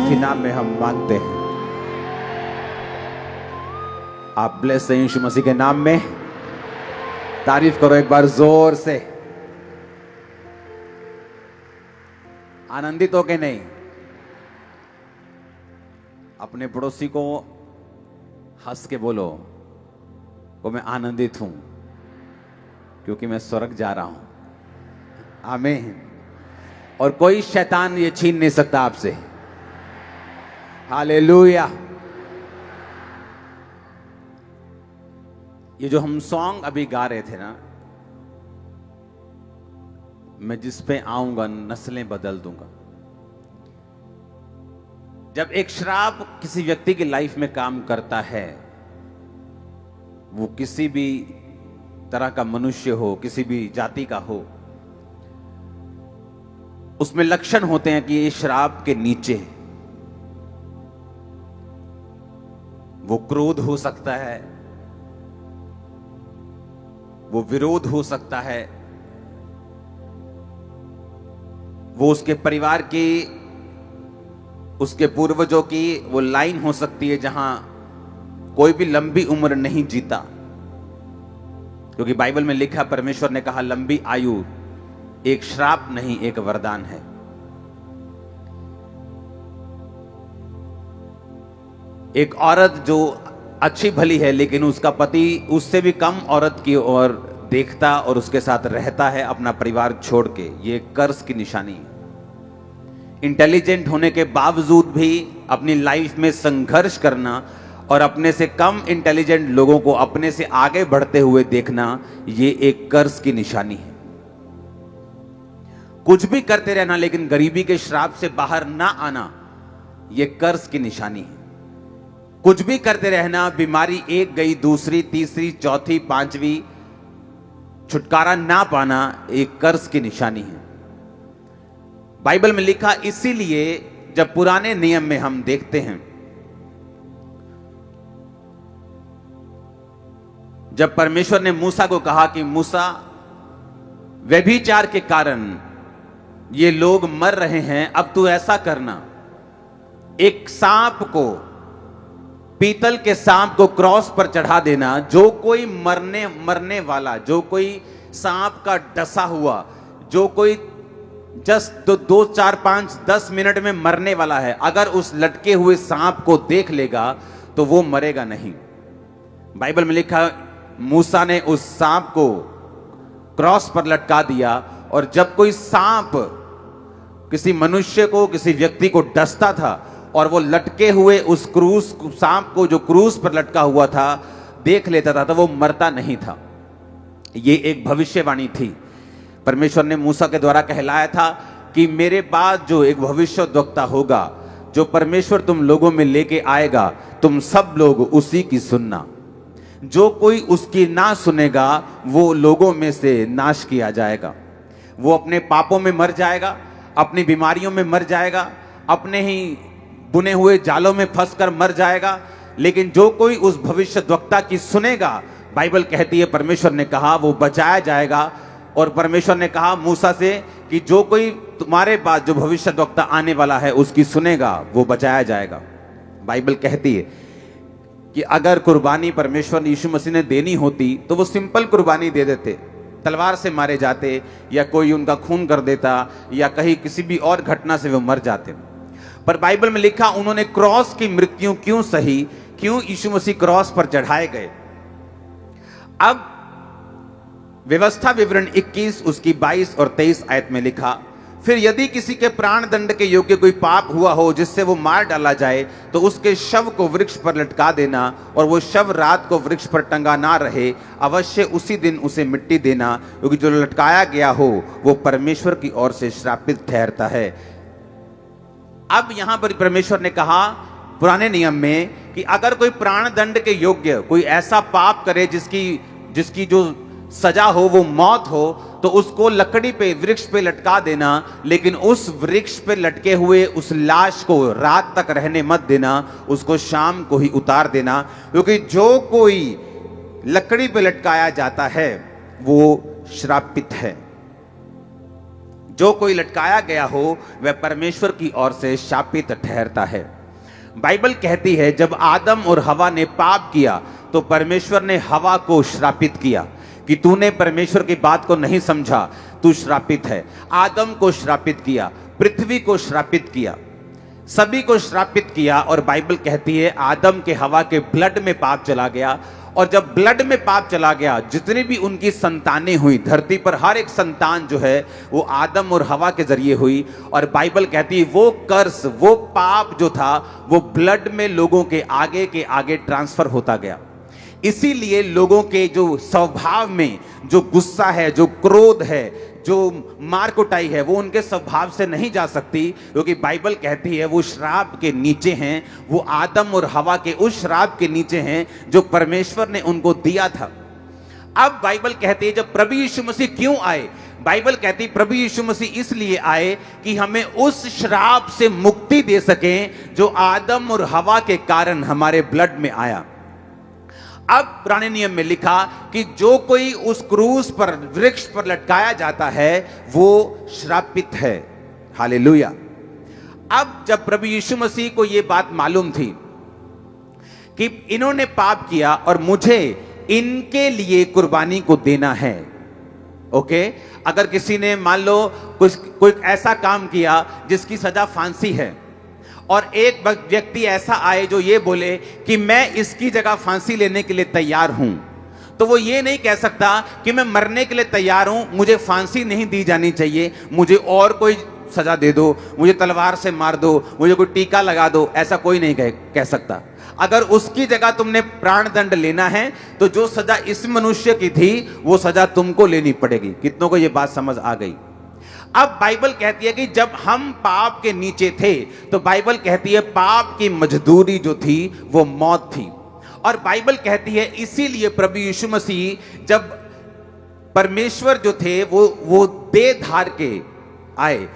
के नाम में हम मांगते हैं। आप ब्लेस हैं यीशु मसीह के नाम में। तारीफ करो एक बार जोर से। आनंदित हो के नहीं? अपने पड़ोसी को हंस के बोलो वो मैं आनंदित हूं क्योंकि मैं स्वर्ग जा रहा हूं। आमीन। और कोई शैतान ये छीन नहीं सकता आपसे। हालेलुया। ये जो हम सॉन्ग अभी गा रहे थे ना, मैं जिस पे आऊंगा नस्लें बदल दूंगा। जब एक श्राप किसी व्यक्ति की लाइफ में काम करता है, वो किसी भी तरह का मनुष्य हो, किसी भी जाति का हो, उसमें लक्षण होते हैं कि ये श्राप के नीचे वो क्रोध हो सकता है, वो विरोध हो सकता है, वो उसके परिवार की, उसके पूर्वजों की वो लाइन हो सकती है जहां कोई भी लंबी उम्र नहीं जीता। क्योंकि बाइबल में लिखा, परमेश्वर ने कहा लंबी आयु एक श्राप नहीं एक वरदान है। एक औरत जो अच्छी भली है लेकिन उसका पति उससे भी कम औरत की ओर देखता और उसके साथ रहता है अपना परिवार छोड़ के, ये कर्ज की निशानी है। इंटेलिजेंट होने के बावजूद भी अपनी लाइफ में संघर्ष करना और अपने से कम इंटेलिजेंट लोगों को अपने से आगे बढ़ते हुए देखना, ये एक कर्ज की निशानी है। कुछ भी करते रहना लेकिन गरीबी के श्राप से बाहर ना आना, यह कर्ज की निशानी है। कुछ भी करते रहना, बीमारी एक गई, दूसरी, तीसरी, चौथी, पांचवी, छुटकारा ना पाना, एक कर्ज की निशानी है। बाइबल में लिखा, इसीलिए जब पुराने नियम में हम देखते हैं, जब परमेश्वर ने मूसा को कहा कि मूसा, व्यभिचार के कारण ये लोग मर रहे हैं, अब तू ऐसा करना, एक सांप को, पीतल के सांप को क्रॉस पर चढ़ा देना। जो कोई मरने वाला, जो कोई सांप का डसा हुआ, जो कोई जस्ट 2, 4, 5, 10 मिनट में मरने वाला है, अगर उस लटके हुए सांप को देख लेगा तो वो मरेगा नहीं। बाइबल में लिखा, मूसा ने उस सांप को क्रॉस पर लटका दिया, और जब कोई सांप किसी मनुष्य को, किसी व्यक्ति को डसता था और वो लटके हुए उस सांप को जो क्रूस पर लटका हुआ था देख लेता था, तो वो मरता नहीं था। ये एक भविष्यवाणी थी। परमेश्वर ने मूसा के द्वारा कहलाया था कि मेरे बाद जो एक भविष्यद्वक्ता होगा, जो परमेश्वर तुम लोगों में लेके आएगा, तुम सब लोग उसी की सुनना। जो कोई उसकी ना सुनेगा वो लोगों में से नाश किया जाएगा। वो अपने पापों में मर जाएगा, अपनी बीमारियों में मर जाएगा, अपने ही बुने हुए जालों में फंसकर मर जाएगा। लेकिन जो कोई उस भविष्यद्वक्ता की सुनेगा, बाइबल कहती है, परमेश्वर ने कहा वो बचाया जाएगा। और परमेश्वर ने कहा मूसा से कि जो कोई तुम्हारे बाद जो भविष्यद्वक्ता आने वाला है उसकी सुनेगा, वो बचाया जाएगा। बाइबल कहती है कि अगर कुर्बानी परमेश्वर यीशु मसीह ने देनी होती तो वो सिंपल कुर्बानी दे देते, तलवार से मारे जाते, या कोई उनका खून कर देता, या कहीं किसी भी और घटना से वो मर जाते। पर बाइबल में लिखा, उन्होंने क्रॉस की मृत्यु क्यों सही, क्यों यीशु मसीह क्रॉस पर चढ़ाए गए। अब व्यवस्था विवरण 21 उसकी 22 और 23 आयत में लिखा, फिर यदि किसी के प्राण दंड के योग्य कोई पाप हुआ हो जिससे वो मार डाला जाए, तो उसके शव को वृक्ष पर लटका देना, और वो शव रात को वृक्ष पर टंगा ना रहे, अवश्य उसी दिन उसे मिट्टी देना, क्योंकि जो लटकाया गया हो वो परमेश्वर की ओर से श्रापित ठहरता है। अब यहां पर परमेश्वर ने कहा पुराने नियम में कि अगर कोई प्राण दंड के योग्य कोई ऐसा पाप करे जिसकी जो सजा हो वो मौत हो, तो उसको लकड़ी पे, वृक्ष पे लटका देना, लेकिन उस वृक्ष पे लटके हुए उस लाश को रात तक रहने मत देना, उसको शाम को ही उतार देना। क्योंकि जो कोई लकड़ी पे लटकाया जाता है वो श्रापित है। जो कोई लटकाया गया हो वह परमेश्वर की ओर से शापित ठहरता है। बाइबल कहती है जब आदम और हवा ने पाप किया तो परमेश्वर ने हवा को श्रापित किया कि तूने परमेश्वर की बात को नहीं समझा, तू श्रापित है। आदम को श्रापित किया, पृथ्वी को श्रापित किया, सभी को श्रापित किया। और बाइबल कहती है आदम के हवा के ब्लड में पाप चला गया, और जब ब्लड में पाप चला गया, जितनी भी उनकी संतानें हुई धरती पर, हर एक संतान जो है वो आदम और हवा के जरिए हुई। और बाइबल कहती है वो कर्स, वो पाप जो था वो ब्लड में लोगों के आगे ट्रांसफर होता गया। इसीलिए लोगों के जो स्वभाव में जो गुस्सा है, जो क्रोध है, जो मार कुटाई है, वो उनके स्वभाव से नहीं जा सकती, क्योंकि बाइबल कहती है वो श्राप के नीचे हैं। वो आदम और हवा के उस श्राप के नीचे हैं जो परमेश्वर ने उनको दिया था। अब बाइबल कहती है जब प्रभु यीशु मसीह क्यों आए, बाइबल कहती है प्रभु यीशु मसीह इसलिए आए कि हमें उस श्राप से मुक्ति दे सकें जो आदम और हवा के कारण हमारे ब्लड में आया। अब पुराने नियम में लिखा कि जो कोई उस क्रूस पर, वृक्ष पर लटकाया जाता है वो श्रापित है। हालेलुया। अब जब प्रभु यीशु मसीह को यह बात मालूम थी कि इन्होंने पाप किया और मुझे इनके लिए कुर्बानी को देना है, ओके, अगर किसी ने मान लो कोई ऐसा काम किया जिसकी सजा फांसी है, और एक व्यक्ति ऐसा आए जो ये बोले कि मैं इसकी जगह फांसी लेने के लिए तैयार हूं, तो वो ये नहीं कह सकता कि मैं मरने के लिए तैयार हूं, मुझे फांसी नहीं दी जानी चाहिए, मुझे और कोई सजा दे दो, मुझे तलवार से मार दो, मुझे कोई टीका लगा दो। ऐसा कोई नहीं कह सकता। अगर उसकी जगह तुमने प्राण दंड लेना है तो जो सजा इस मनुष्य की थी वो सजा तुमको लेनी पड़ेगी। कितनों को ये बात समझ आ गई? अब बाइबल कहती है कि जब हम पाप के नीचे थे तो बाइबल कहती है पाप की मजदूरी जो थी वो मौत थी। और बाइबल कहती है इसीलिए प्रभु यीशु मसीह जब परमेश्वर जो थे वो देह धार के आए।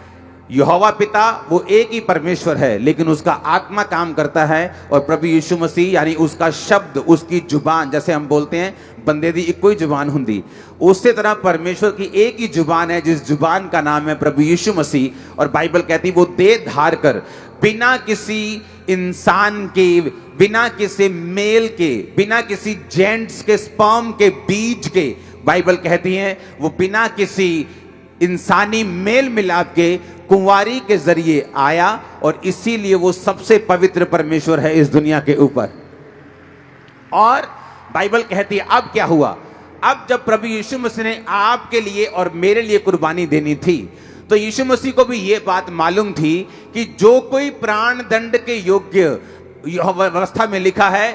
यहोवा पिता वो एक ही परमेश्वर है, लेकिन उसका आत्मा काम करता है, और प्रभु यीशु मसीह यानी उसका शब्द, उसकी जुबान, जैसे हम बोलते हैं बंदे दी एक कोई जुबान हुंदी, उसी तरह परमेश्वर की एक ही जुबान है जिस जुबान का नाम है प्रभु यीशु मसीह। और बाइबल कहती है वो देह धार कर बिना किसी इंसान के, बिना किसी मेल के, बिना किसी जेंट्स के स्पर्म के बीज के, बाइबल कहती है वो बिना किसी इंसानी मेल मिलाप के कुंवारी के जरिए आया, और इसीलिए वो सबसे पवित्र परमेश्वर है इस दुनिया के ऊपर। और बाइबल कहती है अब क्या हुआ, अब जब प्रभु यीशु मसीह ने आपके लिए और मेरे लिए कुर्बानी देनी थी, तो यीशु मसीह को भी यह बात मालूम थी कि जो कोई प्राण दंड के योग्य, व्यवस्था में लिखा है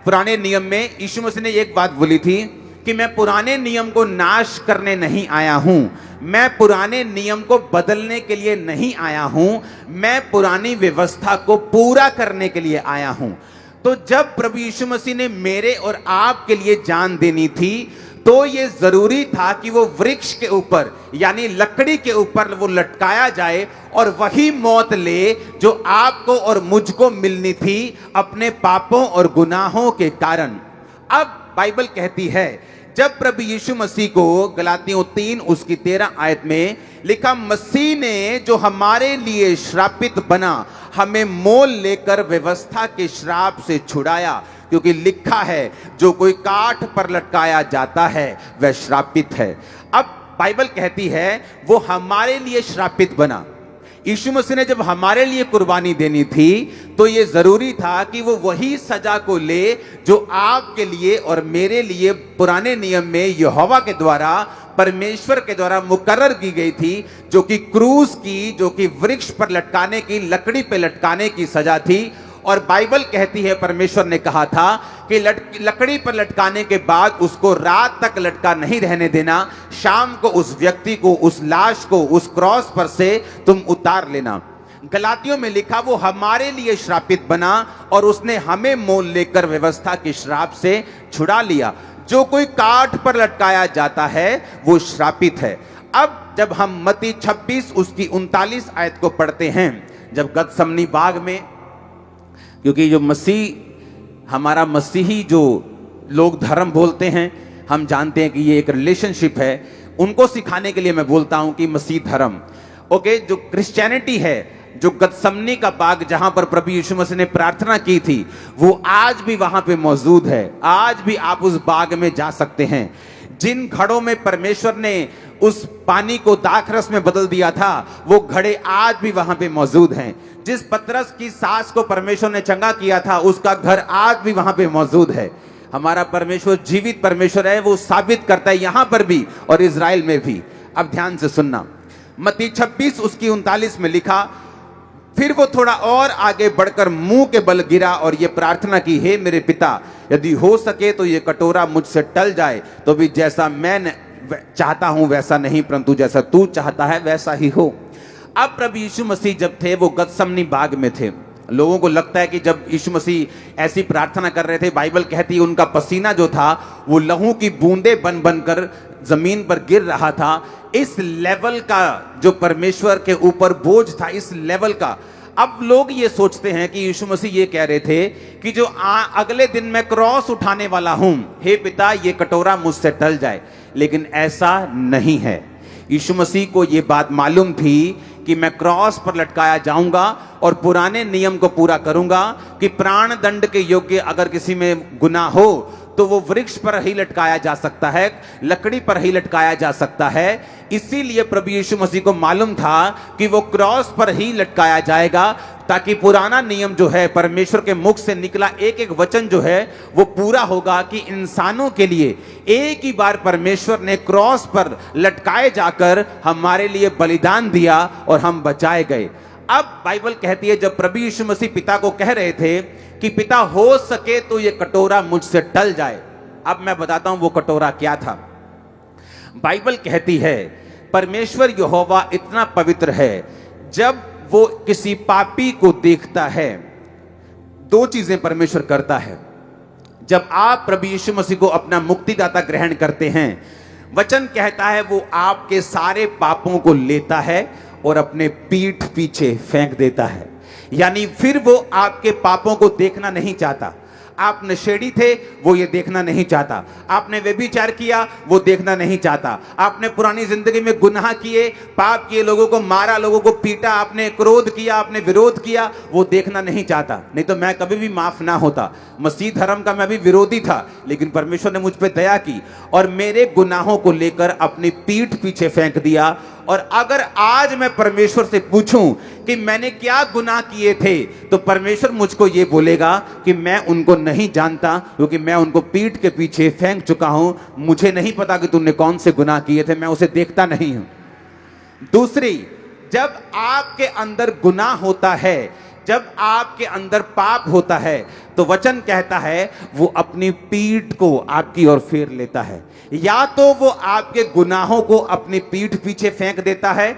पुराने नियम में, यीशु मसीह ने एक बात बोली थी कि मैं पुराने नियम को नाश करने नहीं आया हूं, मैं पुराने नियम को बदलने के लिए नहीं आया हूं, मैं पुरानी व्यवस्था को पूरा करने के लिए आया हूं। तो जब प्रभु यीशु मसीह ने मेरे और आपके लिए जान देनी थी तो ये जरूरी था कि वो वृक्ष के ऊपर यानी लकड़ी के ऊपर वो लटकाया जाए और वही मौत ले जो आपको और मुझको मिलनी थी अपने पापों और गुनाहों के कारण। अब बाइबल कहती है जब प्रभु यीशु मसीह को गलातियों 3 उसकी 13 आयत में लिखा, मसीह ने जो हमारे लिए श्रापित बना हमें मोल लेकर व्यवस्था के श्राप से छुड़ाया, क्योंकि लिखा है जो कोई काठ पर लटकाया जाता है वह श्रापित है। अब बाइबल कहती है वो हमारे लिए श्रापित बना। यीशु मसीह ने जब हमारे लिए कुर्बानी देनी थी तो यह जरूरी था कि वो वही सजा को ले जो आपके लिए और मेरे लिए पुराने नियम में यहोवा के द्वारा, परमेश्वर के द्वारा मुकर्रर की गई थी, जो कि क्रूस की, जो कि वृक्ष पर लटकाने की, लकड़ी पे लटकाने की सजा थी। और बाइबल कहती है परमेश्वर ने कहा था कि लकड़ी पर लटकाने के बाद उसको रात तक लटका नहीं रहने देना, शाम को उस व्यक्ति को, उस लाश को उस क्रॉस पर से तुम उतार लेना। गलातियों में लिखा वो हमारे लिए श्रापित बना और उसने हमें मोल लेकर व्यवस्था के श्राप से छुड़ा लिया। जो कोई काठ पर लटकाया जाता है वो श्रापित है। अब जब हम मत्ती 26 उसकी 39 आयत को पढ़ते हैं, जब गतसमनी बाग में, क्योंकि जो मसीह, हमारा मसीही जो लोग धर्म बोलते हैं, हम जानते हैं कि ये एक रिलेशनशिप है, उनको सिखाने के लिए मैं बोलता हूं कि मसीह धर्म। ओके, जो क्रिश्चियनिटी है, जो गतसमनी का बाग जहां पर प्रभु यीशु मसीह ने प्रार्थना की थी, वो आज भी वहां पे मौजूद है। आज भी आप उस बाग में जा सकते हैं। जिन घड़ों में परमेश्वर ने उस पानी को दाखरस में बदल दिया था, वो घड़े आज भी वहां पे मौजूद हैं। जिस पतरस की सास को परमेश्वर ने चंगा किया था, उसका घर आज भी वहां पे मौजूद है। हमारा परमेश्वर जीवित परमेश्वर है, वो साबित करता है यहां पर भी और इज़राइल में भी। अब ध्यान से सुनना, मत्ती 26 उसकी 39 में लिखा, फिर वो थोड़ा और आगे बढ़कर मुंह के बल गिरा और ये प्रार्थना की, हे मेरे पिता, यदि हो सके तो ये कटोरा मुझसे टल जाए, तो भी जैसा मैं चाहता हूं वैसा नहीं, परंतु जैसा तू चाहता है वैसा ही हो। अब प्रभु यीशु मसीह जब थे, वो गतसमनी बाग में थे। लोगों को लगता है कि जब यीशु मसीह ऐसी प्रार्थना कर रहे थे, बाइबल कहती है उनका पसीना जो था वो लहू की बूंदें बन बनकर जमीन पर गिर रहा था। इस लेवल का जो परमेश्वर के ऊपर बोझ था, इस लेवल का। अब लोग ये सोचते हैं कि यीशु मसीह ये कह रहे थे कि जो अगले दिन मैं क्रॉस उठाने वाला हूं, हे पिता ये कटोरा मुझसे टल जाए, लेकिन ऐसा नहीं है। यीशु मसीह को ये बात मालूम थी कि मैं क्रॉस पर लटकाया जाऊंगा और पुराने नियम को पूरा करूंगा कि प्राण दंड के योग्य अगर किसी में गुनाह हो तो वो वृक्ष पर ही लटकाया जा सकता है, लकड़ी पर ही लटकाया जा सकता है। इसीलिए प्रभु यीशु मसीह को मालूम था कि वो क्रॉस पर ही लटकाया जाएगा, ताकि पुराना नियम जो है, परमेश्वर के मुख से निकला एक एक वचन जो है वो पूरा होगा कि इंसानों के लिए एक ही बार परमेश्वर ने क्रॉस पर लटकाए जाकर हमारे लिए बलिदान दिया और हम बचाए गए। अब बाइबल कहती है जब प्रभु यीशु मसीह पिता को कह रहे थे कि पिता हो सके तो ये कटोरा मुझसे टल जाए, अब मैं बताता हूं वो कटोरा क्या था। बाइबल कहती है परमेश्वर यहोवा इतना पवित्र है, जब वो किसी पापी को देखता है, दो चीजें परमेश्वर करता है। जब आप प्रभु यीशु मसीह को अपना मुक्तिदाता ग्रहण करते हैं, वचन कहता है वो आपके सारे पापों को लेता है और अपने पीठ पीछे फेंक देता है। यानी फिर वो आपके पापों को देखना नहीं चाहता। आप नशेड़ी थे, वो ये देखना नहीं चाहता। आपने व्यभिचार किया, वो देखना नहीं चाहता। आपने पुरानी जिंदगी में गुनाह किए, पाप किए, लोगों को मारा, लोगों को पीटा, आपने क्रोध किया, आपने विरोध किया, वो देखना नहीं चाहता। नहीं तो मैं कभी भी माफ ना होता। मसीह धर्म का मैं भी विरोधी था, लेकिन परमेश्वर ने मुझ पर दया की और मेरे गुनाहों को लेकर अपनी पीठ पीछे फेंक दिया। और अगर आज मैं परमेश्वर से पूछूं कि मैंने क्या गुनाह किए थे, तो परमेश्वर मुझको ये बोलेगा कि मैं उनको नहीं जानता, क्योंकि मैं उनको पीठ के पीछे फेंक चुका हूं। मुझे नहीं पता कि तुमने कौन से गुनाह किए थे, मैं उसे देखता नहीं हूं। दूसरी, जब आपके अंदर गुनाह होता है, जब आपके अंदर पाप होता है, तो वचन कहता है वो अपनी पीठ को आपकी ओर फेर लेता है। या तो वो आपके गुनाहों को अपनी पीठ पीछे फेंक देता है,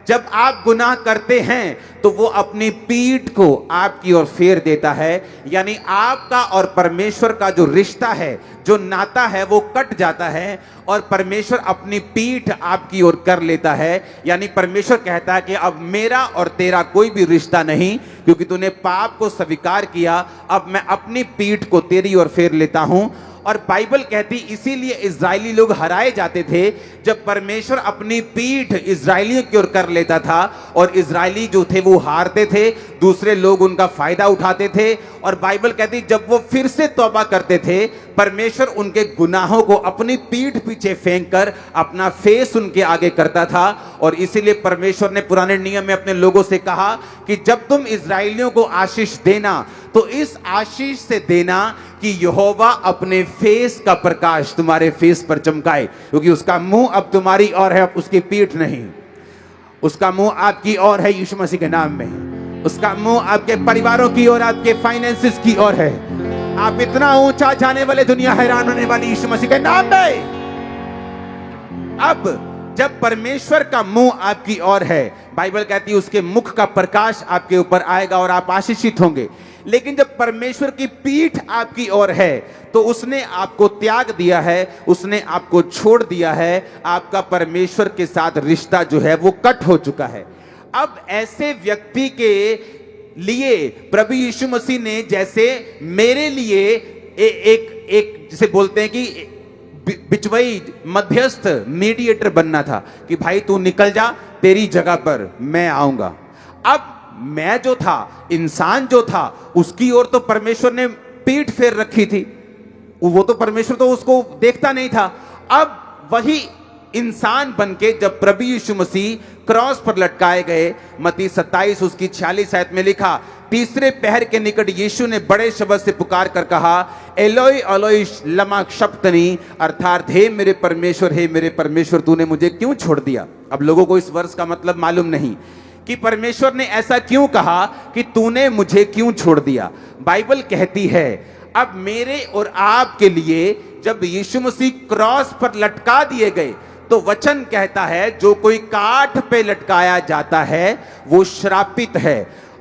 जब आप गुनाह करते हैं तो वो अपनी पीठ को आपकी ओर फेर देता है। यानी आपका और परमेश्वर का जो रिश्ता है, जो नाता है, वो कट जाता है और परमेश्वर अपनी पीठ आपकी ओर कर लेता है। यानी परमेश्वर कहता है कि अब मेरा और तेरा कोई भी रिश्ता नहीं, क्योंकि तूने पाप को स्वीकार किया, अब मैं अपनी पीठ को तेरी ओर फेर लेता हूं। और बाइबल कहती इसीलिए इजरायली लोग हराए जाते थे, जब परमेश्वर अपनी पीठ इजरायलियों की ओर कर लेता था और इजरायली जो थे वो हारते थे, दूसरे लोग उनका फायदा उठाते थे। और बाइबल कहती जब वो फिर से तौबा करते थे, परमेश्वर उनके गुनाहों को अपनी पीठ पीछे फेंक कर अपना फेस उनके आगे करता था। और इसीलिए परमेश्वर ने पुराने नियम में अपने लोगों से कहा कि जब तुम इजरायलियों को आशीष देना, तो इस आशीष से देना कि यहोवा अपने फेस का प्रकाश तुम्हारे फेस पर चमकाए, क्योंकि उसका मुंह अब तुम्हारी ओर है, उसकी पीठ नहीं। उसका मुंह आपकी ओर है यीशु मसीह के नाम में। उसका मुंह आपके परिवारों की ओर, आपके फाइनेंसेस की ओर है। आप इतना ऊंचा जाने वाले, दुनिया हैरान होने वाली यीशु मसीह के नाम में। अब जब परमेश्वर का मुंह आपकी ओर है, बाइबल कहती है उसके मुख का प्रकाश आपके ऊपर आएगा और आप आशीषित होंगे। लेकिन जब परमेश्वर की पीठ आपकी ओर है, तो उसने आपको त्याग दिया है, उसने आपको छोड़ दिया है। आपका परमेश्वर के साथ रिश्ता जो है वो कट हो चुका है। अब ऐसे व्यक्ति के लिए प्रभु यीशु मसीह ने, जैसे मेरे लिए एक जिसे बोलते हैं कि बिचवई, मध्यस्थ, मीडिएटर बनना था कि भाई तू निकल जा, तेरी जगह पर मैं आऊंगा। अब मैं जो था, इंसान जो था, उसकी ओर तो परमेश्वर ने पीठ फेर रखी थी, वो तो परमेश्वर तो उसको देखता नहीं था। अब वही इंसान बनके जब प्रभु यीशु मसीह क्रॉस पर लटकाए गए, मत्ती 27 उसकी 46 आयत में लिखा, तीसरे पहर के निकट यीशु ने बड़े शब्द से पुकार कर कहा, एलोई एलोई लमा शब्तनी, अर्थात हे मेरे परमेश्वर तूने मुझे क्यों छोड़ दिया। अब लोगों को इस वर्ष का मतलब मालूम नहीं कि परमेश्वर ने ऐसा क्यों कहा कि तूने मुझे क्यों छोड़ दिया। बाइबल कहती है अब मेरे और आपके लिए जब यीशु मसीह क्रॉस पर लटका दिए गए तो वचन कहता है जो कोई काठ पे लटकाया जाता है वो श्रापित है।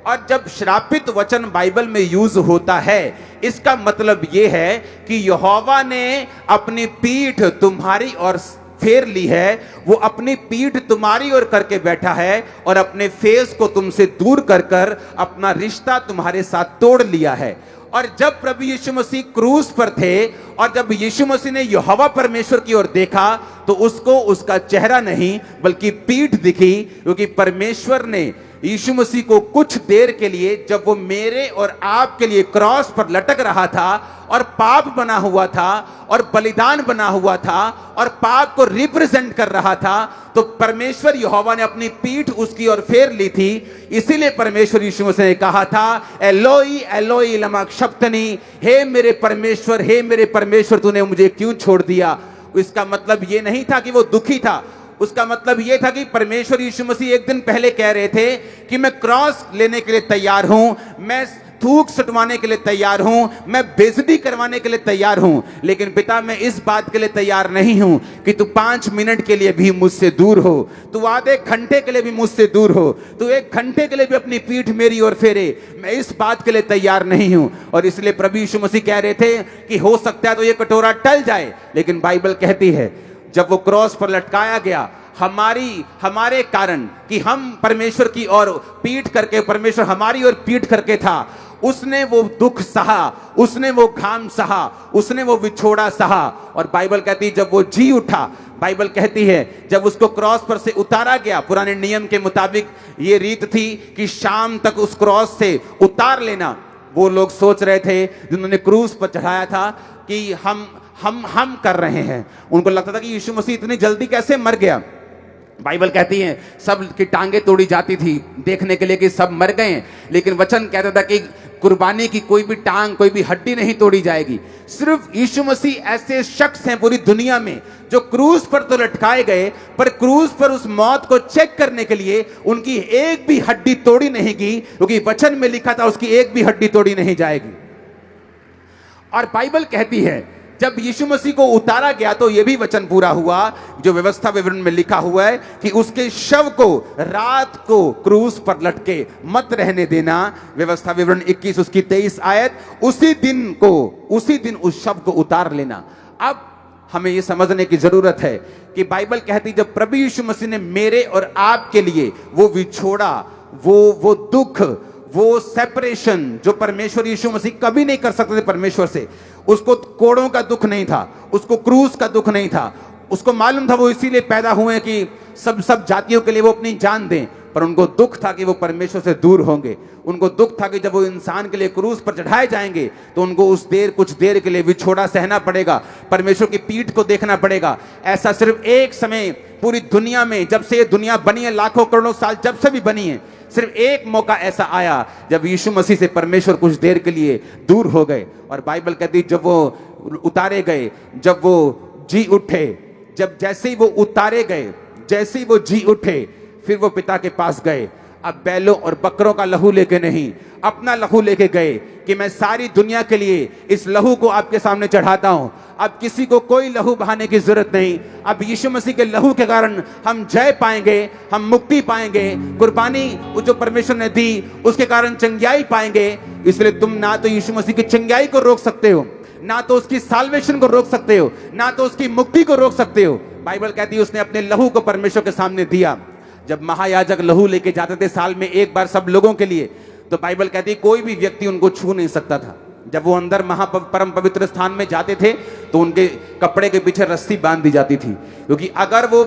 और जब श्रापित वचन बाइबल में यूज होता है इसका मतलब यह है कि यहोवा ने अपनी पीठ तुम्हारी ओर फेर ली है, वो अपनी पीठ तुम्हारी ओर करके बैठा है और अपने फेस को तुमसे दूर कर कर अपना रिश्ता तुम्हारे साथ तोड़ लिया है। और जब प्रभु यीशु मसीह क्रूस पर थे और जब यीशु मसीह ने यहोवा परमेश्वर की ओर देखा तो उसको उसका चेहरा नहीं बल्कि पीठ दिखी, क्योंकि परमेश्वर ने यीशु मसीह को कुछ देर के लिए जब वो मेरे और आपके लिए क्रॉस पर लटक रहा था और पाप बना हुआ था और बलिदान बना हुआ था और पाप को रिप्रेजेंट कर रहा था, तो परमेश्वर यहोवा ने अपनी पीठ उसकी ओर फेर ली थी। इसीलिए परमेश्वर यीशु मसीह ने कहा था, एलोई एलोई लमा शब्तनी, हे मेरे परमेश्वर तूने मुझे क्यों छोड़ दिया। इसका मतलब ये नहीं था कि वो दुखी था, उसका मतलब यह था कि परमेश्वर यीशु मसीह एक दिन पहले कह रहे थे कि मैं क्रॉस लेने के लिए तैयार हूं, मैं थूक सटवाने के लिए तैयार हूं, मैं बेइज्जती करवाने के लिए तैयार हूं, लेकिन पिता मैं इस बात के लिए तैयार नहीं हूं कि तू 5 मिनट के लिए भी मुझसे दूर हो, तू आधे घंटे के लिए भी मुझसे दूर हो, तू 1 घंटे के लिए भी अपनी पीठ मेरी ओर फेरे, मैं इस बात के लिए तैयार नहीं हूं। और इसलिए प्रभु यीशु मसीह कह रहे थे कि हो सकता है तो ये कटोरा टल जाए, लेकिन बाइबल कहती है जब वो क्रॉस पर लटकाया गया हमारे कारण कि हम परमेश्वर की ओर पीठ करके, परमेश्वर हमारी ओर पीठ करके था, उसने वो दुख सहा, उसने वो घाम सहा, उसने वो विछोड़ा सहा। और बाइबल कहती है जब वो जी उठा, बाइबल कहती है जब उसको क्रॉस पर से उतारा गया, पुराने नियम के मुताबिक ये रीत थी कि शाम तक उस क्रॉस से उतार लेना। वो लोग सोच रहे थे जिन्होंने क्रूस पर चढ़ाया था कि हम कर रहे हैं, उनको लगता था कि यीशु मसीह इतनी जल्दी कैसे मर गया। बाइबल कहती है सब की टांगे तोड़ी जाती थी देखने के लिए कि सब मर गए, लेकिन वचन कहता था कि कुर्बानी की कोई भी टांग, कोई भी हड्डी नहीं तोड़ी जाएगी। सिर्फ यीशु मसीह ऐसे शख्स हैं पूरी दुनिया में जो क्रूस पर तो लटकाए गए, पर क्रूस पर उस मौत को चेक करने के लिए उनकी एक भी हड्डी तोड़ी नहीं गई, क्योंकि वचन में लिखा था उसकी एक भी हड्डी तोड़ी नहीं जाएगी। और बाइबल कहती है जब यीशु मसीह को उतारा गया तो यह भी वचन पूरा हुआ जो व्यवस्था विवरण में लिखा हुआ है कि उसके शव को रात को क्रूस पर लटके मत रहने देना। व्यवस्था विवरण 21 उसकी 23 आयत, उसी दिन उस शव को उतार लेना। अब हमें यह समझने की जरूरत है कि बाइबल कहती जब प्रभु यीशु मसीह ने मेरे और आपके लिए वो विछोड़ा, वो दुख, वो सेपरेशन जो परमेश्वर यीशु मसीह कभी नहीं कर सकते थे परमेश्वर से, उसको कोड़ों का दुख नहीं था, उसको क्रूस का दुख नहीं था, उसको मालूम था वो इसीलिए पैदा हुए कि सब जातियों के लिए वो अपनी जान दें, पर उनको दुख था कि वो परमेश्वर से दूर होंगे। उनको दुख था कि जब वो इंसान के लिए क्रूस पर चढ़ाए जाएंगे तो उनको कुछ देर के लिए विछोड़ा सहना पड़ेगा, परमेश्वर की पीठ को देखना पड़ेगा। ऐसा सिर्फ एक समय पूरी दुनिया में, जब से ये दुनिया बनी है, लाखों करोड़ों साल जब से भी बनी है, सिर्फ एक मौका ऐसा आया जब यीशु मसीह से परमेश्वर कुछ देर के लिए दूर हो गए। और बाइबल कहती जब वो उतारे गए, जब वो जी उठे, जब जैसे ही वो उतारे गए, जैसे ही वो जी उठे, फिर वो पिता के पास गए। अब बैलों और बकरों का लहू लेके नहीं, अपना लहू लेके गए कि मैं सारी दुनिया के लिए इस लहू को आपके सामने चढ़ाता हूं। अब किसी को कोई लहू बहाने की जरूरत नहीं। अब यीशु मसीह के लहू के कारण हम जय पाएंगे, हम मुक्ति पाएंगे, कुर्बानी जो परमेश्वर ने दी उसके कारण चंगाई पाएंगे। इसलिए तुम ना तो यीशु मसीह की चंगाई को रोक सकते हो, ना तो उसकी साल्वेशन को रोक सकते हो, ना तो उसकी मुक्ति को रोक सकते हो। बाइबल कहती है उसने अपने लहू को परमेश्वर के सामने दिया। जब महायाजक लहू लेके जाते थे साल में एक बार सब लोगों के लिए, तो बाइबल कहती है कोई भी व्यक्ति उनको छू नहीं सकता था। जब वो अंदर परम पवित्र स्थान में जाते थे तो उनके कपड़े के पीछे रस्सी बांध दी जाती थी, क्योंकि अगर वो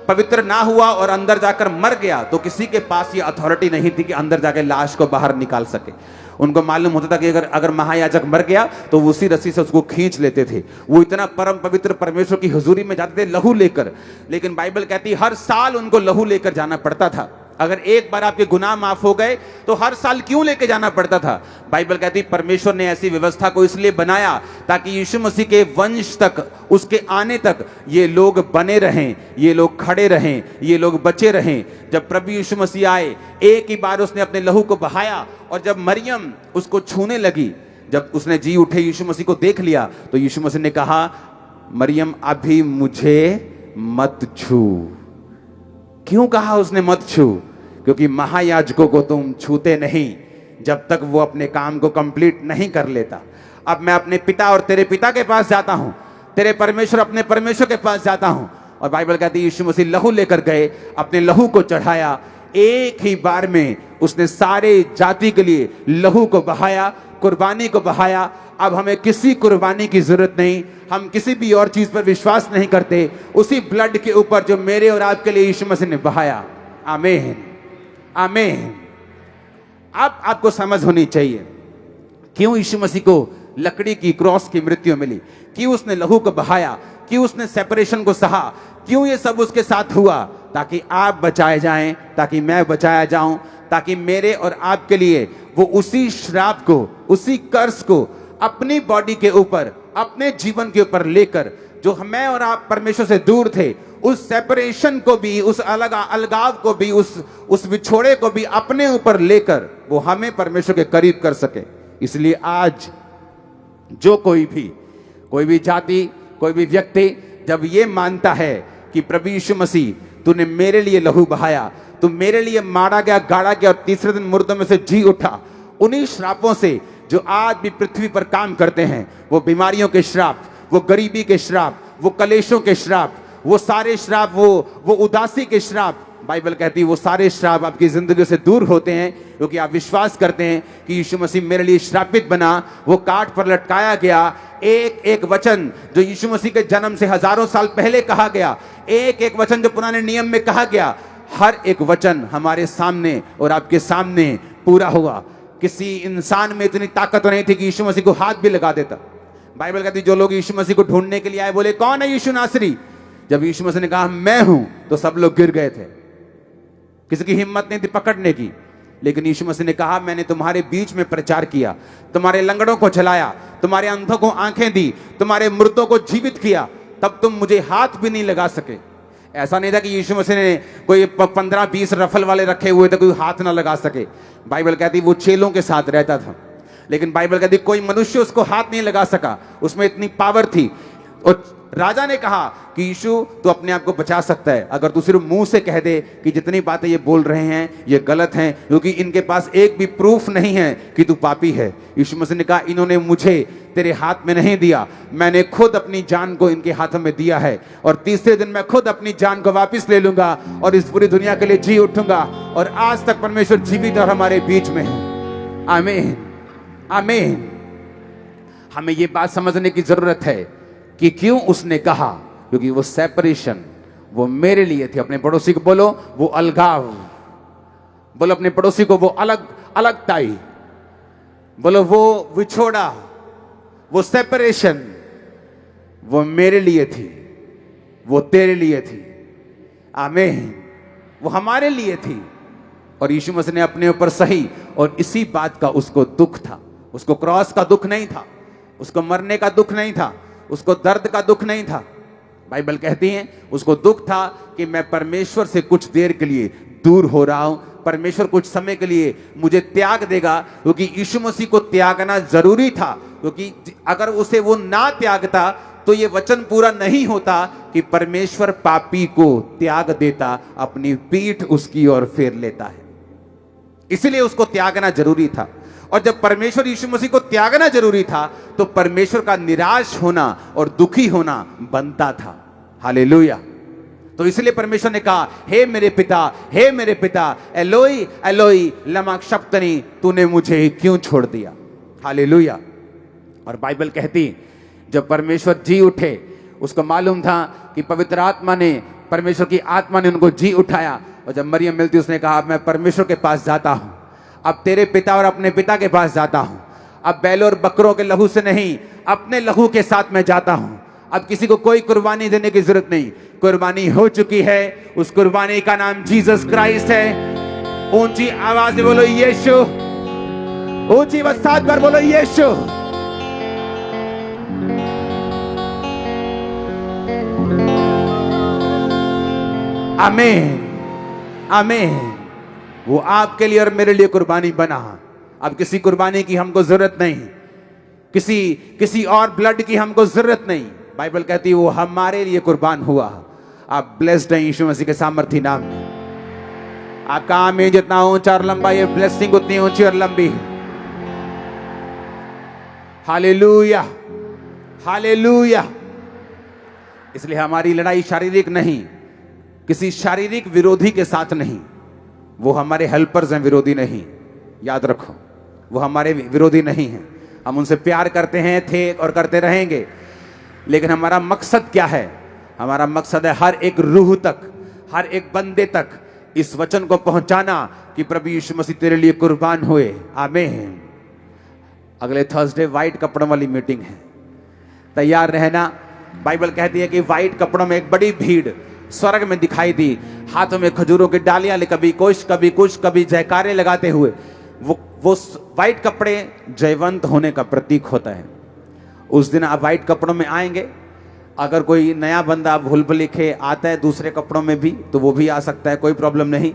पवित्र ना हुआ और अंदर जाकर मर गया तो किसी के पास ये अथॉरिटी नहीं थी कि अंदर जाकर लाश को बाहर निकाल सके। उनको मालूम होता था कि अगर महायाजक मर गया तो वो उसी रस्सी से उसको खींच लेते थे। वो इतना परम पवित्र परमेश्वर की हुजूरी में जाते थे लहू लेकर, लेकिन बाइबल कहती हर साल उनको लहू लेकर जाना पड़ता था। अगर एक बार आपके गुनाह माफ हो गए तो हर साल क्यों लेके जाना पड़ता था? बाइबल कहती परमेश्वर ने ऐसी व्यवस्था को इसलिए बनाया ताकि यीशु मसीह के वंश तक, उसके आने तक ये लोग बने रहें, ये लोग खड़े रहें, ये लोग बचे रहें। जब प्रभु यीशु मसीह आए, एक ही बार उसने अपने लहू को बहाया, और जब मरियम उसको छूने लगी, जब उसने जी उठे यीशु मसीह को देख लिया, तो यीशु मसीह ने कहा, मरियम अभी मुझे मत छू। क्यों कहा उसने मत छू? क्योंकि महायाजकों को तुम छूते नहीं जब तक वो अपने काम को कंप्लीट नहीं कर लेता। अब मैं अपने पिता और तेरे पिता के पास जाता हूं, तेरे परमेश्वर अपने परमेश्वर के पास जाता हूं। और बाइबल कहती है यीशु मसीह लहू लेकर गए, अपने लहू को चढ़ाया, एक ही बार में उसने सारे जाति के लिए लहू को बहाया, कुर्बानी को बहाया। अब हमें किसी कुर्बानी की जरूरत नहीं, हम किसी भी और चीज पर विश्वास नहीं करते, उसी ब्लड के ऊपर जो मेरे और आपके लिए यीशु मसीह ने बहाया। आमीन, आमीन। अब आपको समझ होनी चाहिए क्यों यीशु मसीह को लकड़ी की क्रॉस की मृत्यु मिली, क्यों उसने लहू को बहाया, क्यों उसने सेपरेशन को सहा, क्यों ये सब उसके साथ हुआ? ताकि आप बचाए जाएं, ताकि मैं बचाया जाऊं, ताकि मेरे और आपके लिए वो उसी श्राप को, उसी कर्स को अपनी बॉडी के ऊपर, अपने जीवन के ऊपर लेकर, जो मैं और आप परमेश्वर से दूर थे, उस सेपरेशन को भी, उस अलगाव को भी, उस विछोड़े को भी अपने ऊपर लेकर वो हमें परमेश्वर के करीब कर सके। इसलिए आज जो कोई भी जाति, कोई भी व्यक्ति जब ये मानता है कि प्रभु यीशु मसीह तूने मेरे लिए लहू बहाया, तू मेरे लिए मारा गया, गाड़ा गया और तीसरे दिन मुर्दों में से जी उठा, उन्हीं श्रापों से जो आज भी पृथ्वी पर काम करते हैं, वो बीमारियों के श्राप, वो गरीबी के श्राप, वो कलेशों के श्राप, वो सारे श्राप, वो उदासी के श्राप, बाइबल कहती है वो सारे श्राप आपकी जिंदगी से दूर होते हैं क्योंकि आप विश्वास करते हैं कि यीशु मसीह मेरे लिए श्रापित बना, वो काट पर लटकाया गया। एक एक वचन जो यीशु मसीह के जन्म से हजारों साल पहले कहा गया, एक एक वचन जो पुराने नियम में कहा गया, हर एक वचन हमारे सामने और आपके सामने पूरा हुआ। किसी इंसान में इतनी ताकत नहीं थी कि यीशु मसीह को हाथ भी लगा देता। बाइबल कहती जो लोग यीशु मसीह को ढूंढने के लिए आए, बोले कौन है यीशु नासरी? जब यीशु मसीह ने कहा मैं हूं, तो सब लोग गिर गए थे, किसी की हिम्मत नहीं थी पकड़ने की। लेकिन यीशु मसीह ने कहा मैंने तुम्हारे बीच में प्रचार किया, तुम्हारे लंगड़ों को चलाया, तुम्हारे अंधों को आंखें दी, तुम्हारे मुर्दों को जीवित किया, तब तुम मुझे हाथ भी नहीं लगा सके। ऐसा नहीं था कि यीशु मसीह ने कोई 15-20 रफल वाले रखे हुए थे कोई हाथ ना लगा सके। बाइबल कहती वो चेलों के साथ रहता था, लेकिन बाइबल कहती कोई मनुष्य उसको हाथ नहीं लगा सका, उसमें इतनी पावर थी। और राजा ने कहा कि यीशु तू अपने आप को बचा सकता है अगर तू सिर्फ मुंह से कह दे कि जितनी बातें ये बोल रहे हैं ये गलत हैं, क्योंकि इनके पास एक भी प्रूफ नहीं है कि तू पापी है। यीशु मसीह ने कहा इन्होंने मुझे तेरे हाथ में नहीं दिया, मैंने खुद अपनी जान को इनके हाथों में दिया है, और तीसरे दिन मैं खुद अपनी जान को वापस ले लूंगा और इस पूरी दुनिया के लिए जी उठूंगा। और आज तक परमेश्वर जीवित और हमारे बीच में है। आमीन, आमीन। हमें ये बात समझने की जरूरत है कि क्यों उसने कहा, क्योंकि वो सेपरेशन वो मेरे लिए थी। अपने पड़ोसी को बोलो वो अलगाव, बोलो अपने पड़ोसी को वो अलगताई, बोलो वो विछोड़ा, वो सेपरेशन वो मेरे लिए थी, वो तेरे लिए थी। आमीन, वो हमारे लिए थी। और यीशु मसीह ने अपने ऊपर सही, और इसी बात का उसको दुख था। उसको क्रॉस का दुख नहीं था, उसको मरने का दुख नहीं था, उसको दर्द का दुख नहीं था। बाइबल कहती है उसको दुख था कि मैं परमेश्वर से कुछ देर के लिए दूर हो रहा हूं, परमेश्वर कुछ समय के लिए मुझे त्याग देगा, क्योंकि यीशु मसीह को त्यागना जरूरी था। क्योंकि अगर उसे वो ना त्यागता तो ये वचन पूरा नहीं होता कि परमेश्वर पापी को त्याग देता, अपनी पीठ उसकी ओर फेर लेता है। इसलिए उसको त्यागना जरूरी था। और जब परमेश्वर यीशु मसीह को त्यागना जरूरी था तो परमेश्वर का निराश होना और दुखी होना बनता था। हालेलुया। तो इसलिए परमेश्वर ने कहा हे मेरे पिता, हे मेरे पिता, एलोई एलोई लमा शब्तनी, तूने मुझे क्यों छोड़ दिया। हालेलुया। और बाइबल कहती जब परमेश्वर जी उठे, उसको मालूम था कि पवित्र आत्मा ने परमेश्वर की आत्मा ने उनको जी उठाया। और जब मरियम मिलती उसने कहा, अब मैं परमेश्वर के पास जाता हूं, अब तेरे पिता और अपने पिता के पास जाता हूं, अब बैलों और बकरों के लहू से नहीं, अपने लहू के साथ मैं जाता हूं। अब किसी को कोई कुर्बानी देने की जरूरत नहीं, कुर्बानी हो चुकी है। उस कुर्बानी का नाम जीसस क्राइस्ट है। ऊंची आवाज में बोलो यीशु, ऊंची आवाज 7 बार बोलो यीशु। आमीन, आमीन। वो आपके लिए और मेरे लिए कुर्बानी बना। अब किसी कुर्बानी की हमको जरूरत नहीं, किसी और ब्लड की हमको जरूरत नहीं। बाइबल कहती है वो हमारे लिए कुर्बान हुआ। आप ब्लेस्ड हैं यीशु मसीह के सामर्थी नाम में। आपका आमीन जितना ऊंचा और लंबा, ये ब्लेसिंग उतनी ऊंची और लंबी है। Hallelujah, hallelujah. इसलिए हमारी लड़ाई शारीरिक नहीं, किसी शारीरिक विरोधी के साथ नहीं। वो हमारे हेल्पर्स हैं, विरोधी नहीं। याद रखो, वो हमारे विरोधी नहीं हैं। हम उनसे प्यार करते हैं, थे और करते रहेंगे। लेकिन हमारा मकसद क्या है? हमारा मकसद है हर एक रूह तक, हर एक बंदे तक इस वचन को पहुंचाना कि प्रभु यीशु मसीह तेरे लिए कुर्बान हुए। आमीन। अगले थर्सडे व्हाइट कपड़ों वाली मीटिंग है, तैयार रहना। बाइबल कहती है कि व्हाइट कपड़ों में एक बड़ी भीड़ स्वर्ग में दिखाई दी, हाथों में खजूरों की डालियां, कभी कुछ, कभी जयकारे लगाते हुए। वो व्हाइट कपड़े जयवंत होने का प्रतीक होता है। उस दिन आप व्हाइट कपड़ों में आएंगे। अगर कोई नया बंदा भूल भुलैखे आता है दूसरे कपड़ों में भी, तो वो भी आ सकता है, कोई प्रॉब्लम नहीं,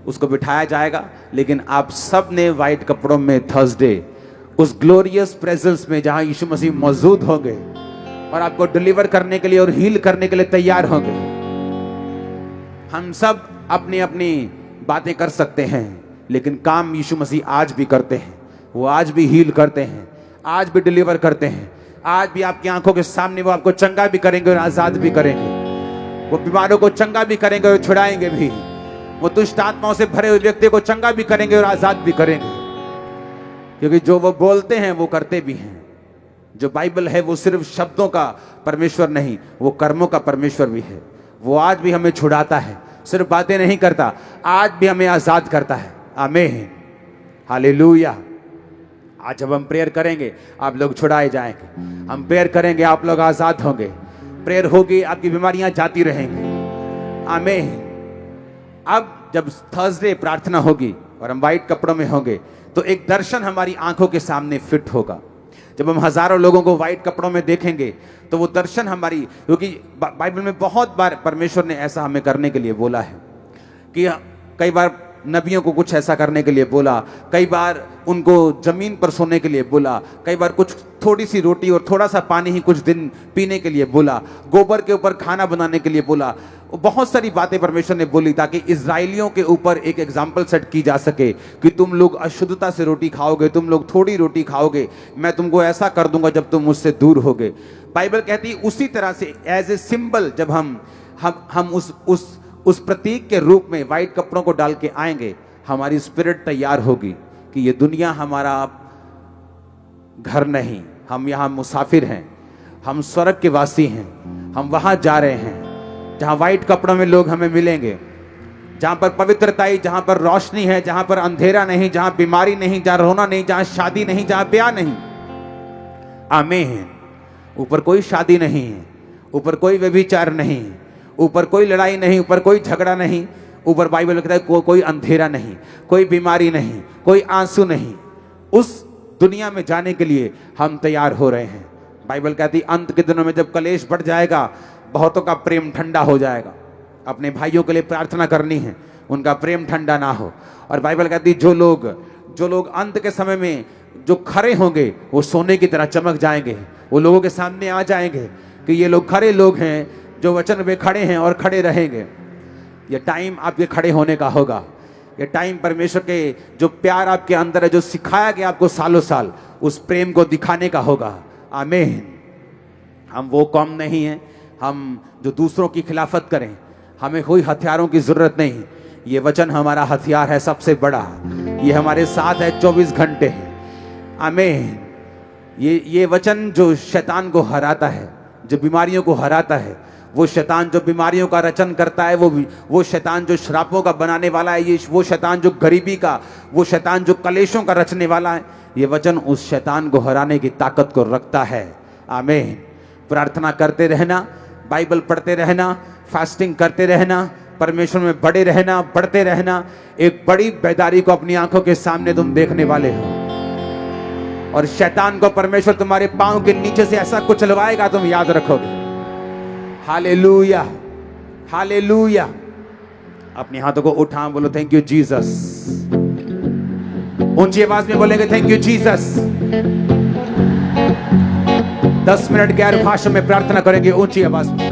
उसको बिठाया जाएगा। लेकिन आप सब ने व्हाइट कपड़ों में थर्सडे उस ग्लोरियस प्रेजेंस में, जहां यीशु मसीह मौजूद होंगे और आपको डिलीवर करने के लिए और हील करने के लिए तैयार होंगे। हम सब अपनी अपनी बातें कर सकते हैं, लेकिन काम यीशु मसीह आज भी करते हैं। वो आज भी हील करते हैं, आज भी डिलीवर करते हैं। आज भी आपकी आंखों के सामने वो आपको चंगा भी करेंगे और आजाद भी करेंगे। वो बीमारों को चंगा भी करेंगे और छुड़ाएंगे भी। वो दुष्ट आत्माओं से भरे हुए व्यक्ति को चंगा भी करेंगे और आजाद भी करेंगे। क्योंकि जो वो बोलते हैं वो करते भी हैं। जो बाइबल है वो सिर्फ शब्दों का परमेश्वर नहीं, वो कर्मों का परमेश्वर भी है। वो आज भी हमें छुड़ाता है, सिर्फ बातें नहीं करता, आज भी हमें आजाद करता है। आमीन, हालेलुया। आज जब हम प्रेयर करेंगे आप लोग छुड़ाए जाएंगे, हम प्रेयर करेंगे आप लोग आजाद होंगे, प्रेयर होगी आपकी बीमारियां जाती रहेंगी। आमीन। अब जब थर्सडे प्रार्थना होगी और हम व्हाइट कपड़ों में होंगे, तो एक दर्शन हमारी आंखों के सामने फिट होगा। जब हम हजारों लोगों को व्हाइट कपड़ों में देखेंगे, तो वो दर्शन हमारी, क्योंकि बाइबल में बहुत बार परमेश्वर ने ऐसा हमें करने के लिए बोला है कि कई बार नबियों को कुछ ऐसा करने के लिए बोला, कई बार उनको जमीन पर सोने के लिए बोला, कई बार कुछ थोड़ी सी रोटी और थोड़ा सा पानी ही कुछ दिन पीने के लिए बोला, गोबर के ऊपर खाना बनाने के लिए बोला। बहुत सारी बातें परमेश्वर ने बोली ताकि इजराइलियों के ऊपर एक एग्जाम्पल सेट की जा सके कि तुम लोग अशुद्धता से रोटी खाओगे, तुम लोग थोड़ी रोटी खाओगे, मैं तुमको ऐसा कर दूंगा जब तुम मुझसे दूर होगे। बाइबल कहती है उसी तरह से एज ए सिंबल जब हम उस प्रतीक के रूप में व्हाइट कपड़ों को डाल के आएंगे, हमारी स्पिरिट तैयार होगी कि ये दुनिया हमारा घर नहीं, हम यहाँ मुसाफिर हैं, हम स्वर्ग के वासी हैं, हम वहां जा रहे हैं जहां व्हाइट कपड़ों में लोग हमें मिलेंगे, जहां पर पवित्रता ही, जहां पर रोशनी है, जहां पर अंधेरा नहीं, जहां बीमारी नहीं, जहां रोना नहीं, जहां शादी नहीं, जहां ब्याह नहीं। आमीन। ऊपर कोई शादी नहीं है, ऊपर कोई व्यभिचार नहीं, ऊपर कोई लड़ाई नहीं, ऊपर कोई झगड़ा नहीं, ऊपर बाइबल कहता है कोई अंधेरा नहीं, कोई बीमारी नहीं, कोई आंसू नहीं। उस दुनिया में जाने के लिए हम तैयार हो रहे हैं। बाइबल कहती है अंत के दिनों में जब कलेश बढ़ जाएगा, बहुतों का प्रेम ठंडा हो जाएगा। अपने भाइयों के लिए प्रार्थना करनी है, उनका प्रेम ठंडा ना हो। और बाइबल कहती है जो लोग अंत के समय में जो खरे होंगे वो सोने की तरह चमक जाएंगे। वो लोगों के सामने आ जाएंगे कि ये लोग खरे लोग हैं जो वचन पे खड़े हैं और खड़े रहेंगे। ये टाइम आपके खड़े होने का होगा। ये टाइम परमेश्वर के जो प्यार आपके अंदर है, जो सिखाया गया आपको सालों साल, उस प्रेम को दिखाने का होगा। आमीन। हम वो कौम नहीं है हम जो दूसरों की खिलाफत करें। हमें कोई हथियारों की जरूरत नहीं। ये वचन हमारा हथियार है सबसे बड़ा। ये हमारे साथ है 24 घंटे। आमीन। ये वचन जो शैतान को हराता है, जो बीमारियों को हराता है, वो शैतान जो बीमारियों का रचन करता है, वो शैतान जो श्रापों का बनाने वाला है, ये वो शैतान जो गरीबी का, वो शैतान जो कलेशों का रचने वाला है, ये वचन उस शैतान को हराने की ताकत को रखता है। आमीन। प्रार्थना करते रहना, बाइबल पढ़ते रहना, फास्टिंग करते रहना, परमेश्वर में बड़े रहना, बढ़ते रहना। एक बड़ी बेदारी को अपनी आंखों के सामने तुम देखने वाले हो, और शैतान को परमेश्वर तुम्हारे पांव के नीचे से ऐसा कुचलवाएगा, तुम याद रखोगे। Hallelujah, hallelujah. अपने हाथों को उठा, बोलो थैंक यू जीसस। ऊंची आवाज में बोलेंगे थैंक यू जीसस। 10 मिनट गैर भाषा में प्रार्थना करेंगे ऊंची आवाज में।